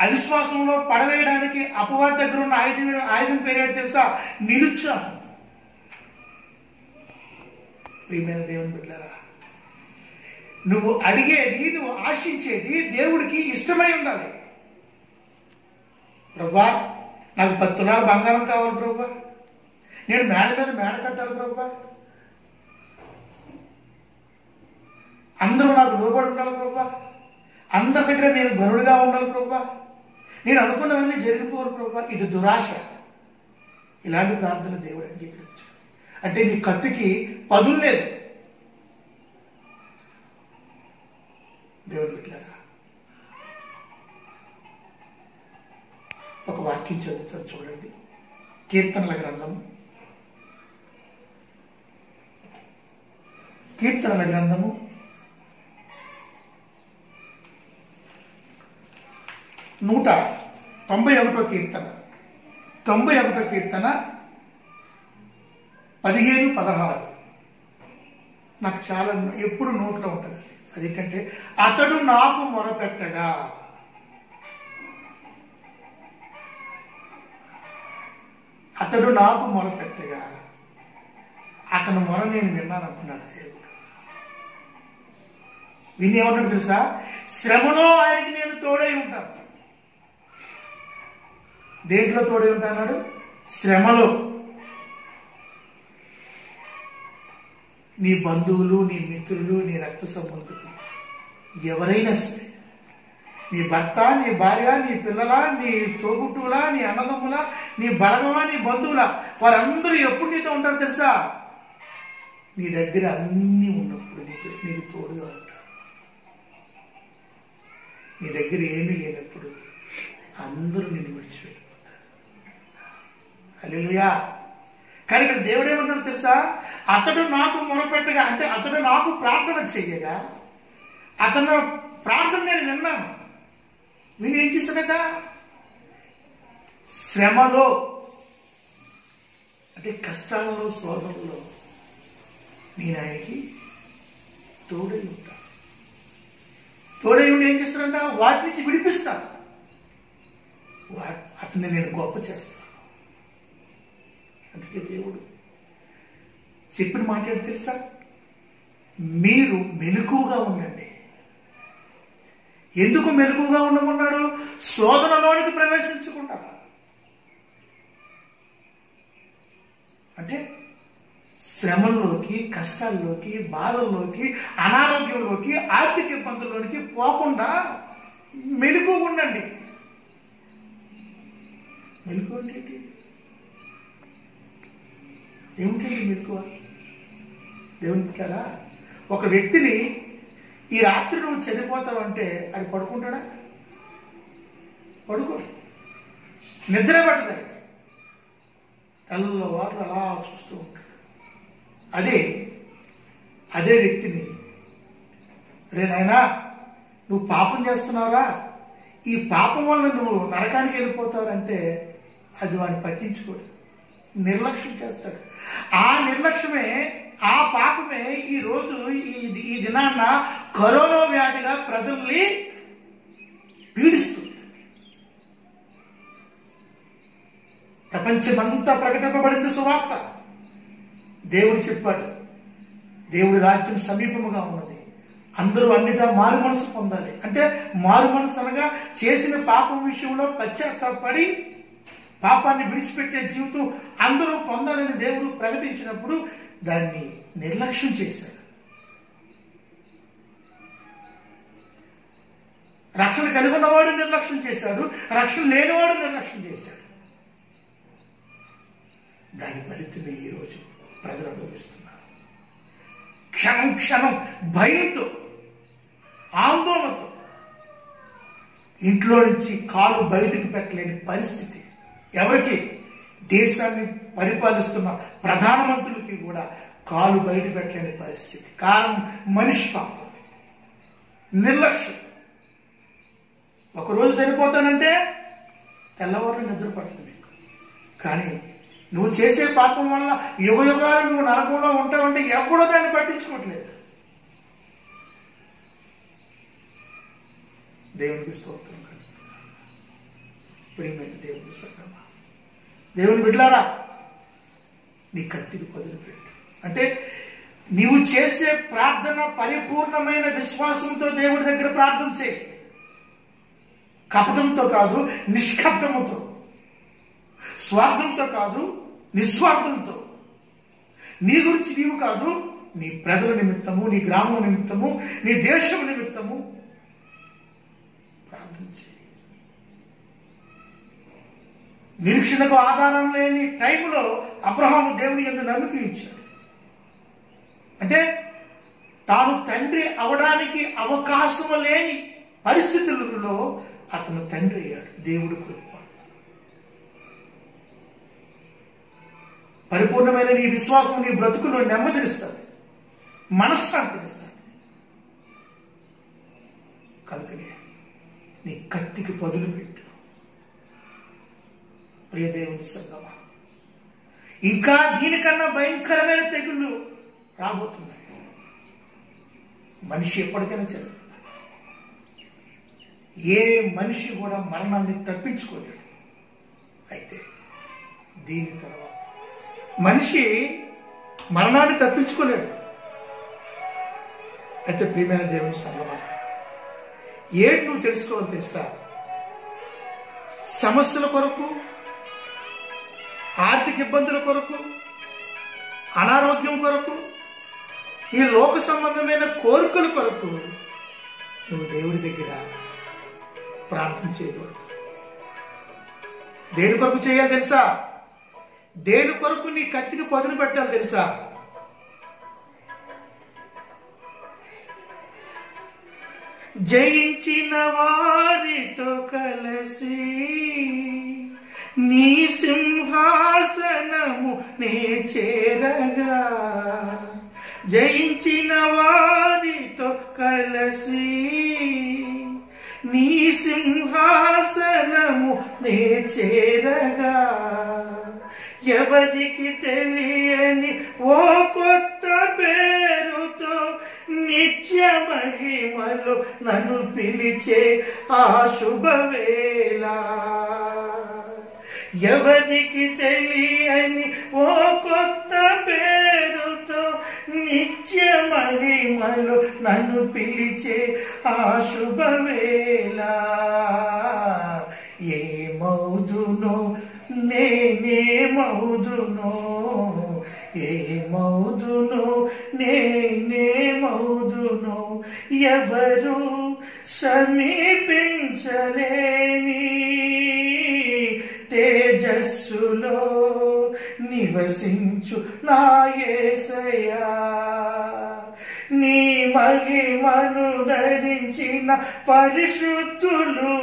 అవిశ్వాసంలో పడవేయడానికి అపవాది దగ్గర ఉన్న ఆయుధం పేరేడు తెలుసా? నిరుత్సాహం. ప్రియమైన దేవుని బిడ్డలారా, నువ్వు అడిగేది, నువ్వు ఆశించేది దేవుడికి ఇష్టమై ఉండాలి. ప్రభువా, నాకు 10 తులాల బంగారం కావాలి ప్రభువా, నేను మేడ మీద మేడ కట్టాలి ప్రభువా, అందరూ నాకు లోబడి ఉండాలి ప్రభువా, అందరి దగ్గర నేను గనుడుగా ఉండాలి ప్రభువా, నేను అనుకున్నవన్నీ జరిగిపోరు ప్రభువా. ఇది దురాశ. ఇలాంటి ప్రార్థన దేవుడు అంగీకరించాడు. అంటే నీ కత్తికి పదులు లేదు. దేవుడు బిడ్డలారా, ఒక వాక్యం చదువుతారు చూడండి. కీర్తనల గ్రంథం 191వ కీర్తన 15-16 నాకు చాలా ఎప్పుడు నోట్లో ఉంటుంది. అదేంటంటే, అతడు నాకు మొరపెట్టగా, అతడు నాకు మొరపెట్టగా అతను మొర నేను విన్నాననుకున్నాడు దేవుడు. విని ఏమన్నాడు తెలుసా? శ్రమలో ఆయనకి నేను తోడై ఉంటాను. దేంట్లో తోడై ఉంటాడు? శ్రమలో. నీ బంధువులు, నీ మిత్రులు, నీ రక్త సంబంధులు ఎవరైనా సరే, నీ భర్త, నీ భార్య, నీ పిల్లల, నీ తోబుట్టువులా, నీ అన్నదమ్ములా, నీ బలగమా, నీ బంధువులా, వారందరూ ఎప్పుడు నీతో ఉంటారు తెలుసా? నీ దగ్గర అన్నీ ఉన్నప్పుడు నీకు తోడుగా ఉంటారు. నీ దగ్గర ఏమీ లేనప్పుడు అందరూ నిన్ను విడిచిపెట్టిపోతారు. హల్లెలూయా. కానీ ఇక్కడ దేవుడు ఏమన్నాడు తెలుసా? అతడు నాకు మొరపెట్టగా, అంటే అతడు నాకు ప్రార్థన చెయ్యగా, అతను ప్రార్థన నేను విన్నాను. నేను ఏం చేశాడట? శ్రమలో, అంటే కష్టాలలో, శోధనలో నేను ఆయనకి తోడై ఉంటాను. తోడై ఉండి ఏం చేస్తానంట? వాటి నుంచి విడిపిస్తాను. అతన్ని నేను గొప్ప చేస్తాను. అందుకే దేవుడు చెప్పిన మాట్లాడి తెలుసా? మీరు మెలకువగా ఉండండి. ఎందుకు మెలకువగా ఉండమన్నాడు? శోధనలోనికి ప్రవేశించకుండా. అంటే శ్రమల్లోకి, కష్టాల్లోకి, బాధల్లోకి, అనారోగ్యంలోకి, ఆర్థిక ఇబ్బందుల్లోనికి పోకుండా మెలకువగా ఉండండి. మెలకువ అంటే ఏమిటండి మెలకువ? దేవుని బిడ్డలారా, ఒక వ్యక్తిని ఈ రాత్రి నువ్వు చనిపోతావంటే అది పడుకుంటాడా? పడుకోడు. నిద్ర పట్టదు. తెల్లవారు అలా చూస్తూ ఉంటాడు. అదే వ్యక్తిని, రే నాయనా నువ్వు పాపం చేస్తున్నావురా, ఈ పాపం వల్ల నువ్వు నరకానికి వెళ్ళిపోతావంటే అది వాడిని పట్టించుకోడు, నిర్లక్ష్యం చేస్తాడు. ఆ నిర్లక్ష్యమే, ఆ పాపమే ఈరోజు ఈ దినాన్న కరోనా వ్యాధిగా ప్రజల్ని పీడిస్తుంది. ప్రపంచమంతా ప్రకటింపబడింది సువార్త. దేవుడు చెప్పాడు, దేవుడి రాజ్యం సమీపముగా ఉన్నది, అందరూ అన్నిటా మారు మనసు పొందాలి. అంటే మారు మనసు అనగా చేసిన పాపం విషయంలో పశ్చాత్తాపడి పాపాన్ని విడిచిపెట్టే జీవితం అందరూ పొందాలని దేవుడు ప్రకటించినప్పుడు దాన్ని నిర్లక్ష్యం చేశాడు. రక్షణ కలిగి ఉన్నవాడు నిర్లక్ష్యం చేశాడు, రక్షణ లేనివాడు నిర్లక్ష్యం చేశాడు. దాని ఫలితమే ఈరోజు ప్రజలు అనుభవిస్తున్నారు. క్షణం క్షణం భయంతో, ఆందోళనతో ఇంట్లో నుంచి కాలు బయటకు పెట్టలేని పరిస్థితి. ఎవరికి? దేశాన్ని పరిపాలిస్తున్న ప్రధానమంత్రులకి కూడా కాలు బయట పెట్టలేని పరిస్థితి. కారణం మనిషి పాపం, నిర్లక్ష్యం. ఒకరోజు సరిపోతానంటే తెల్లవారు నిద్ర పడుతుంది. కానీ నువ్వు చేసే పాపం వల్ల యుగ యుగాలు నువ్వు నరకంలో ఉంటావంటే ఎవడో దాన్ని పట్టించుకోవట్లేదు. దేవునికి స్తోత్రం కలుగుతుంది. ప్రియమైన దేవుని సంగమా, దేవుని బిడ్డలారా, నీ కత్తికి పదులు పెట్టు. అంటే నీవు చేసే ప్రార్థన పరిపూర్ణమైన విశ్వాసంతో దేవుడి దగ్గర ప్రార్థన చేయి. కపటంతో కాదు, నిష్కపటముతో, స్వార్థంతో కాదు, నిస్వార్థంతో. నీ గురించి నీవు కాదు, నీ ప్రజల నిమిత్తము, నీ గ్రామం నిమిత్తము, నీ దేశం నిమిత్తము ప్రార్థన చేయి. నిరీక్షణకు ఆధారం లేని టైంలో అబ్రహాము దేవుని యందు నమ్మిక ఇచ్చాడు. అంటే తాను తండ్రి అవడానికి అవకాశం లేని పరిస్థితులలో అతను తండ్రి అయ్యాడు. దేవుడు కృప. పరిపూర్ణమైన నీ విశ్వాసం నీ బ్రతుకులో నెమ్మదినిస్తుంది, మనశ్శాంతినిస్తుంది. కనుకనే నీ కత్తికి పదులు పెట్టు. ప్రియ దేవుని సంగమా, ఇంకా దీనికన్నా భయంకరమైన తెగుళ్ళు రాబోతున్నాయి. మనిషి ఎప్పటికైనా చదువుతాడు. ఏ మనిషి కూడా మరణాన్ని తప్పించుకోలేడు. అయితే దీని తర్వాత మనిషి మరణాన్ని తప్పించుకోలేడు. అయితే ప్రియమైన దేవుని సంగమా, ఏంటి నువ్వు తెలుసుకోవాలి తెలుసా? సమస్యల కొరకు, ఆర్థిక ఇబ్బందుల కొరకు, అనారోగ్యం కొరకు, ఈ లోక సంబంధమైన కోరికల కొరకు నువ్వు దేవుడి దగ్గర ప్రార్థన చేయకూడదు. దేని కొరకు చేయాలి తెలుసా? దేని కొరకు నీ కత్తికి పదులు పెట్టాలి తెలుసా? జయించిన వారితో కలిసి నీ సింహాసనము నే చేరగా, జయించిన వారితో కలిసి నీ సింహాసనము నే చేరగా, ఎవరికి తెలియని ఓ కొత్త పేరుతో నిత్య మహిమలో నన్ను పిలిచే ఆ శుభవేళ, ఎవరికి తెలియని ఓ కొత్త పేరుతో నిత్య మహిమలో నన్ను పిలిచే ఆ శుభవేళ, ఏమౌదునో నేనేమౌదునో, ఏమౌదునో నేనేమౌదునో, ఎవరు సమీపించలేని తేజస్సులో నివసించు నా యేసయ్యా, నీ మహిమను ధరించిన పరిశుద్ధులు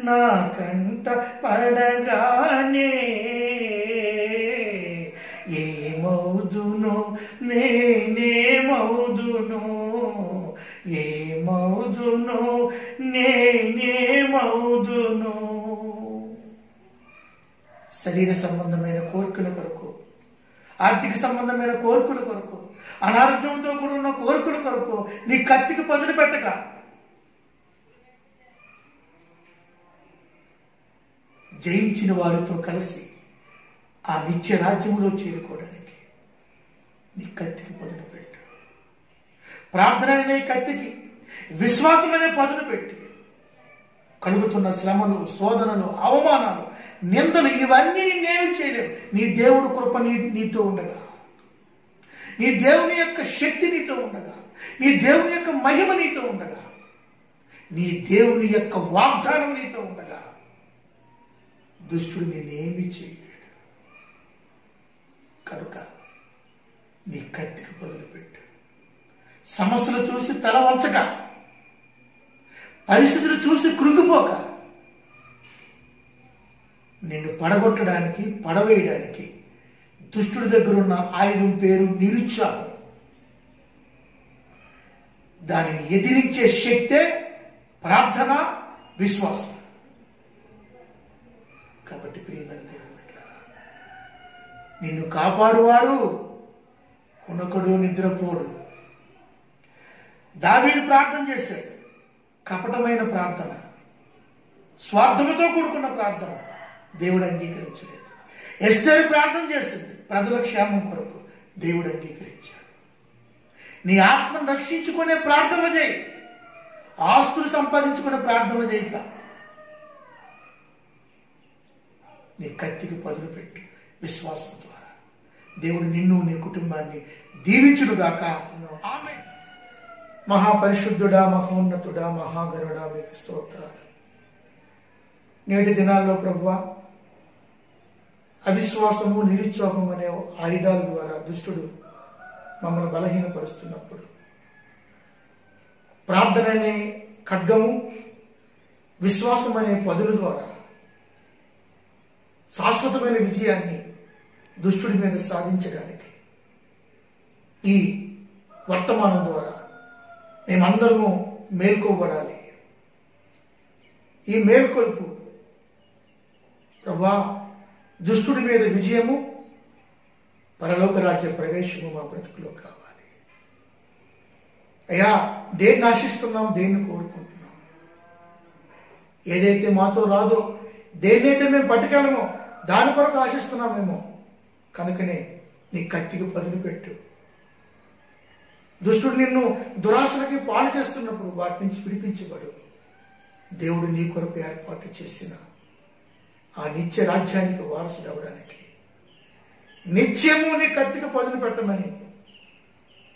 నా కంట పడగానే, ఏమౌదునో నేనేమౌదునో, ఏమౌదునో నేనేమౌదునో. శరీర సంబంధమైన కోరికల కొరకు, ఆర్థిక సంబంధమైన కోరికల కొరకు, అనారోగ్యంతో కూడా ఉన్న కోరికల కొరకు నీ కత్తికి పదులు పెట్టక జయించిన వారితో కలిసి ఆ నిత్య రాజ్యంలో చేరుకోవడానికి నీ కత్తికి పదులు పెట్టు. ప్రార్థన అనే కత్తికి విశ్వాసం అనే పదులు పెట్టి కలుగుతున్న శ్రమలు, శోధనలు, అవమానాలు, నిందలు ఇవన్నీ నేను చేయలేవు. నీ దేవుడు కృప నీతో ఉండగా, నీ దేవుని యొక్క శక్తి నీతో ఉండగా, నీ దేవుని యొక్క మహిమ నీతో ఉండగా, నీ దేవుని యొక్క వాగ్దానం నీతో ఉండగా దుష్టుడు నేనేమీ చేయలేడు. కనుక నీ కత్తికి వదిలిపెట్టు. సమస్యలు చూసి తల వంచక, పరిస్థితులు చూసి కృంగిపోక, నిన్ను పడగొట్టడానికి, పడవేయడానికి దుష్టుడి దగ్గర ఉన్న ఆయుధం పేరు నిరుత్సాహం. దానిని ఎదిరించే శక్తే ప్రార్థన, విశ్వాసం. కాబట్టి ప్రియమైన దేవుని బిడ్డలారా, నిన్ను కాపాడువాడు కునకుడు, నిద్రపోడు. దావీదు ప్రార్థన చేశాడు. కపటమైన ప్రార్థన, స్వార్థముతో కూడుకున్న ప్రార్థన దేవుడు అంగీకరించలేదు. ఎస్తేరు ప్రార్థన చేసింది ప్రజల క్షేమం కొరకు, దేవుడు అంగీకరించాడు. నీ ఆత్మను రక్షించుకునే ప్రార్థన చేయి, ఆస్తులు సంపాదించుకునే ప్రార్థన చేయక. నీ కత్తికి పదులు పెట్టు. విశ్వాసం ద్వారా దేవుడు నిన్ను, నీ కుటుంబాన్ని దీవించుడుగాక. ఆమేన్. మహాపరిశుద్ధుడా, మహోన్నతుడా, మహాగరుడా, మీకు స్తోత్రాలు. నేటి దినాల్లో ప్రభువా, అవిశ్వాసము, నిరుత్సాహం అనే ఆయుధాల ద్వారా దుష్టుడు మమ్మల్ని బలహీనపరుస్తున్నప్పుడు, ప్రార్థన అనే ఖడ్గము, విశ్వాసం అనే పదుల ద్వారా శాశ్వతమైన విజయాన్ని దుష్టుడి మీద సాధించడానికి ఈ వర్తమానం ద్వారా మేమందరము మేల్కోబడాలి. ఈ మేల్కొల్పు ప్రభువా, దుష్టుడి మీద విజయము, పరలోక రాజ్య ప్రవేశము మా బ్రతుకులో కావాలి. అయ్యా, దేన్ని ఆశిస్తున్నాం, దేన్ని కోరుకుంటున్నాం, ఏదైతే మాతో రాదో, దేన్నైతే మేము పట్టుకెళ్ళమో దాని కొరకు ఆశిస్తున్నామేమో. కనుకనే నీ కత్తికి పదులు పెట్టు. దుష్టుడు నిన్ను దురాశలకి పాలు చేస్తున్నప్పుడు వాటి నుంచి విడిపించబడు. దేవుడు నీ కొరకు ఏర్పాటు చేసిన ఆ నిత్య రాజ్యానికి వారసుడు అవడానికి నిత్యము నీ కత్తికి పదులు పెట్టమని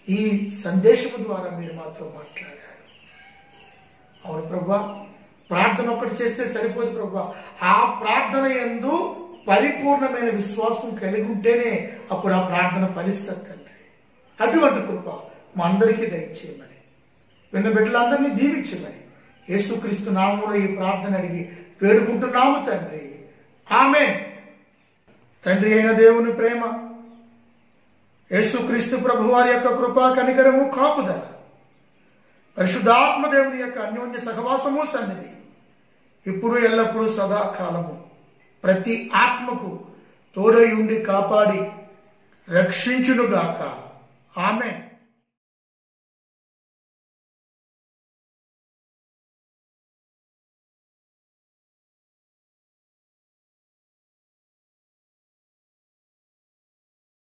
ఈ సందేశము ద్వారా మీరు మాతో మాట్లాడారు. అవును ప్రభువా, ప్రార్థన ఒక్కటి చేస్తే సరిపోదు ప్రభువా. ఆ ప్రార్థన యందు పరిపూర్ణమైన విశ్వాసం కలిగి ఉంటేనే అప్పుడు ఆ ప్రార్థన ఫలిస్తుంది తండ్రి. అటువంటి కృప మా అందరికీ దయచేయమని, విన్న బిడ్డలందరినీ దీవించమని యేసుక్రీస్తు నామములో ఈ ప్రార్థన అడిగి వేడుకుంటున్నాము తండ్రి. ఆమేన్. తండ్రి అయిన దేవుని ప్రేమ, యేసుక్రీస్తు ప్రభువారి యొక్క కృపా, కనికరము, కాపుదల, పరిశుద్ధాత్మ దేవుని యొక్క అన్యోన్య సహవాసము, సన్నిధి ఇప్పుడు ఎల్లప్పుడూ సదాకాలము ప్రతి ఆత్మకు తోడై ఉండి కాపాడి రక్షించునుగాక. ఆమేన్.